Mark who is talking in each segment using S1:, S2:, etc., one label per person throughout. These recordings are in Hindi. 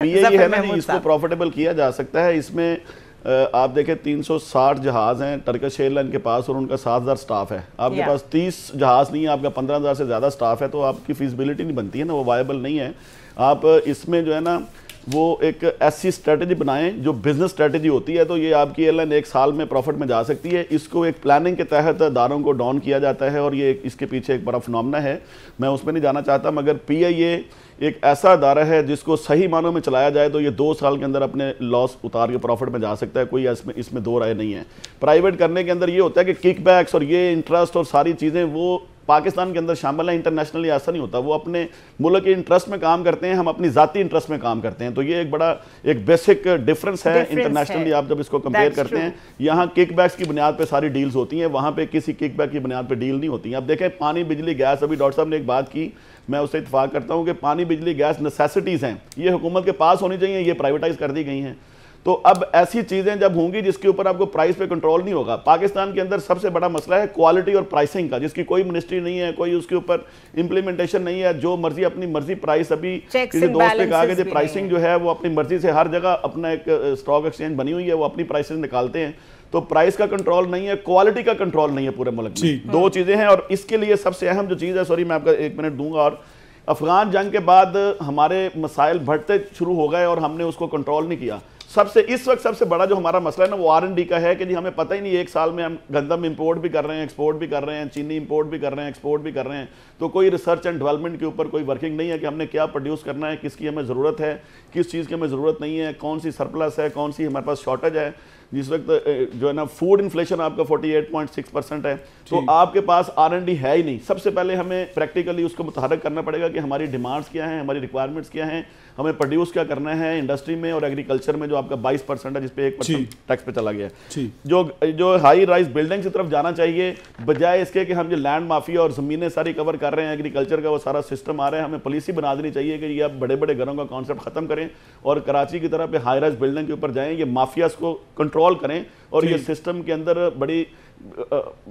S1: ये है ना, इसको प्रॉफिटेबल किया जा सकता है। इसमें आप देखें 360 जहाज हैं टर्किश एयरलाइन के पास और उनका 7000 स्टाफ है। आपके पास 30 जहाज नहीं है, आपका 15000 से ज़्यादा स्टाफ है, तो आपकी फिजिबिलिटी नहीं बनती है ना, वो वायबल नहीं है। आप इसमें जो है ना वो एक ऐसी स्ट्रेटजी बनाएं जो बिजनेस स्ट्रेटजी होती है, तो ये आपकी एयरलाइन एक साल में प्रॉफिट में जा सकती है। इसको एक प्लानिंग के तहत दारों को डाउन किया जाता है और ये इसके पीछे एक बड़ा फिनोमेना है, मैं उसमें नहीं जाना चाहता। मगर पीआईए एक ऐसा अदारा है जिसको सही मानों में चलाया जाए तो ये 2 साल के अंदर अपने लॉस उतार के प्रॉफिट में जा सकता है, कोई इसमें दो राय नहीं है। प्राइवेट करने के अंदर ये होता है कि किकबैक्स और ये इंटरेस्ट और सारी चीज़ें वो पाकिस्तान के अंदर शामिल है, इंटरनेशनली ऐसा नहीं होता। वो अपने मुल्क के इंटरेस्ट में काम करते हैं, हम अपनी जाती इंटरेस्ट में काम करते हैं। तो ये एक बड़ा एक बेसिक डिफरेंस है इंटरनेशनली आप जब इसको कंपेयर करते हैं। यहाँ किकबैक्स की बुनियाद पे सारी डील्स होती हैं, वहाँ पे किसी किकबैक की बुनियाद पे डील नहीं होती है। अब देखें पानी बिजली गैस, अभी डॉक्टर साहब ने एक बात की, मैं उससे इत्तेफाक करता हूँ कि पानी बिजली गैस नेसेसिटीज़ हैं, ये हुकूमत के पास होनी चाहिए, ये प्राइवेटाइज कर दी गई हैं। तो अब ऐसी चीजें जब होंगी जिसके ऊपर आपको प्राइस पे कंट्रोल नहीं होगा। पाकिस्तान के अंदर सबसे बड़ा मसला है क्वालिटी और प्राइसिंग का, जिसकी कोई मिनिस्ट्री नहीं है, कोई उसके ऊपर इंप्लीमेंटेशन नहीं है। जो मर्जी अपनी मर्जी प्राइस, अभी किसी दोस्त ने कहा कि प्राइसिंग जो है वो अपनी मर्जी से हर जगह अपना एक स्टॉक एक्सचेंज बनी हुई है, वो अपनी प्राइसेस निकालते हैं। तो प्राइस का कंट्रोल नहीं है, क्वालिटी का कंट्रोल नहीं है पूरे मुल्क में। दो चीजें हैं और इसके लिए सबसे अहम जो चीज है, सॉरी मैं आपका 1 मिनट दूंगा, और अफगान जंग के बाद हमारे मसाइल बढ़ते शुरू हो गए और हमने उसको कंट्रोल नहीं किया। इस वक्त सबसे बड़ा जो हमारा मसला है ना वो R&D का है कि जी हमें पता ही नहीं, एक साल में हम गंदम इंपोर्ट भी कर रहे हैं, एक्सपोर्ट भी कर रहे हैं, चीनी इंपोर्ट भी कर रहे हैं, एक्सपोर्ट भी कर रहे हैं। तो कोई रिसर्च एंड डेवलपमेंट के ऊपर कोई वर्किंग नहीं है कि हमने क्या प्रोड्यूस करना है, किसकी हमें ज़रूरत है, किस चीज़ की हमें ज़रूरत नहीं है, कौन सी सरप्लस है, कौन सी हमारे पास शॉर्टेज है। जिस वक्त जो है ना फूड इन्फ्लेशन आपका 48.6% है, तो आपके पास R&D है ही नहीं। सबसे पहले हमें प्रैक्टिकली उसको मुतहरक करना पड़ेगा कि हमारी डिमांड्स क्या हैं, हमारी रिक्वायरमेंट्स क्या हैं, हमें प्रोड्यूस क्या करना है इंडस्ट्री में और एग्रीकल्चर में, जो आपका 22% है जिसपे 1% टैक्स पे चला गया है। जो हाई राइज बिल्डिंग की तरफ जाना चाहिए, बजाय इसके कि हम जो लैंड माफिया और ज़मीनें सारी कवर कर रहे हैं, एग्रीकल्चर का वो सारा सिस्टम आ रहा है। हमें पॉलिसी बना देनी चाहिए कि ये आप बड़े बड़े घरों का कॉन्सेप्ट खत्म करें और कराची की तरफ हाई राइज बिल्डिंग के ऊपर जाएं, ये माफियाज को कंट्रोल करें और ये सिस्टम के अंदर बड़ी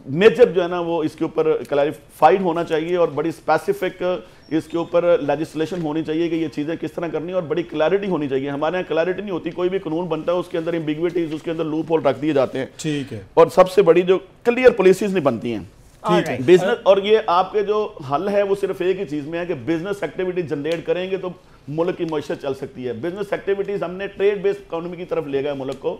S1: मेजर जो है ना वो इसके ऊपर क्लैरिफाइड होना चाहिए और बड़ी स्पेसिफिक इसके ऊपर लेजिस्लेशन होनी चाहिए कि ये चीज़ें किस तरह करनी है और बड़ी क्लैरिटी होनी चाहिए। हमारे यहाँ क्लैरिटी नहीं होती, कोई भी कानून बनता है उसके अंदर एम्बिग्विटीज, उसके अंदर लूप होल रख दिए जाते हैं। ठीक है। और सबसे बड़ी जो क्लियर पॉलिसीज नहीं बनती हैं। बिजनेस और ये आपके जो हल है वो सिर्फ एक ही चीज में है कि बिजनेस एक्टिविटी जनरेट करेंगे तो मुल्क की मईशत चल सकती है। बिजनेस एक्टिविटीज हमने ट्रेड बेस्ड इकोनॉमी की तरफ ले गए मुल्क को,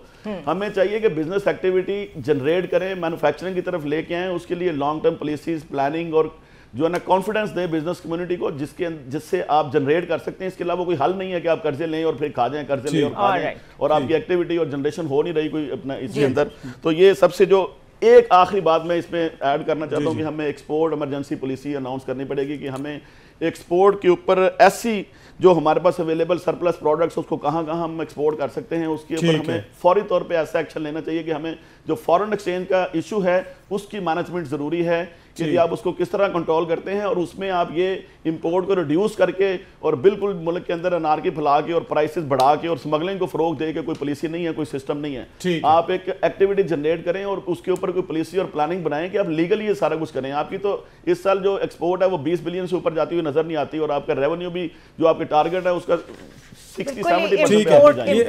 S1: हमें चाहिए कि बिजनेस एक्टिविटी जनरेट करें, मैन्युफैक्चरिंग की तरफ लेके आए, उसके लिए लॉन्ग टर्म पॉलिसीज प्लानिंग और जो है ना कॉन्फिडेंस दे बिजनेस कम्युनिटी को, जिससे आप जनरेट कर सकते हैं। इसके अलावा कोई हल नहीं है कि आप कर्जे लें और फिर खा जाएं, कर्जे लें और खा जाएं और आपकी एक्टिविटी और जनरेशन हो नहीं रही कोई अपना इसके अंदर। तो ये सबसे जो एक आखिरी बात मैं इसमें ऐड करना चाहता हूं कि हमें एक्सपोर्ट इमरजेंसी पॉलिसी अनाउंस करनी पड़ेगी कि हमें एक्सपोर्ट के ऊपर ऐसी जो हमारे पास अवेलेबल सरप्लस प्रोडक्ट्स उसको कहाँ हम एक्सपोर्ट कर सकते हैं, उसके ऊपर हमें फौरी तौर पे ऐसा एक्शन लेना चाहिए कि हमें जो फॉरेन एक्सचेंज का इशू है उसकी मैनेजमेंट जरूरी है कि आप उसको किस तरह कंट्रोल करते हैं और उसमें आप ये इंपोर्ट को रिड्यूस करके और बिल्कुल मुल्क के अंदर अनारकी फैला के और प्राइसेस बढ़ा के और स्मगलिंग को फरोग दे के कोई पॉलिसी नहीं है, कोई सिस्टम नहीं है। आप एक एक्टिविटी जनरेट करें और उसके ऊपर कोई पॉलिसी और प्लानिंग बनाएं कि आप लीगली ये सारा कुछ करें। आपकी तो इस साल जो एक्सपोर्ट है वो 20 बिलियन से ऊपर जाती हुई नजर नहीं आती और आपका रेवेन्यू भी जो आपके टारगेट है उसका 60-70%